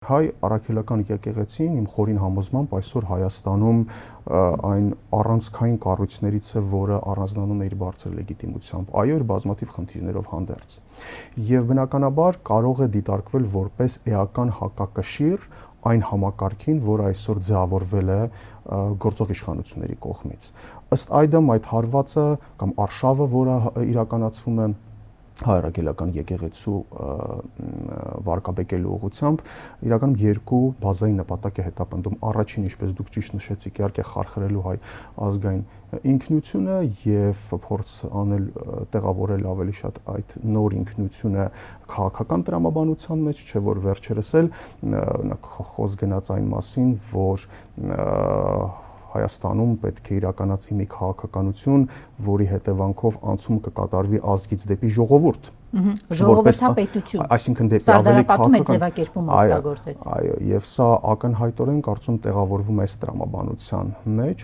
Հայ առաքելական եկեղեցին իմ խորին համոզմամբ այսօր Հայաստանում այն առանցքային կառույցներից է, որը առանձնանում է իր բարձր լեգիտիմությամբ, այո, իր բազմաթիվ խնդիրներով հանդերձ։ Եվ բնականաբար կարող է դիտարկվել որպես էական հակակշիռ այն համակարգին, որը այսօր ձևավորվել է գործող իշխանությունների կողմից։ Ըստ այդմ այդ հարվածը կամ արշավը, որը իրականացվում է Հայ առաքելական եկեղեցու վարկաբեկելու ուղղությամբ, իրականում երկու բազային նպատակ է հետապնդում։ Առաջին, ինչպես դուք ճիշտ նշեցիք, իհարկե խարխրելու հայ ազգային ինքնությունը եւ փորձ անել տեղավորել ավելի շատ այդ նոր ինքնությունը քաղաքական տրամաբանության մեջ, չէ՞ որ վերջերս էլ խոսք գնաց այն մասին, որ Հայաստանում պետք է իրականացվի մի քաղաքականություն, որի հետևանքով անցում կկատարվի ազգից դեպի ժողովուրդ։ Ժողովրդապետություն։ Այսինքն դեպի ավելի քաղաքական ձևակերպում օգտագործեցին։ Այո, եւ սա ակնհայտորեն կարծում տեղավորվում է այս տրամաբանության մեջ,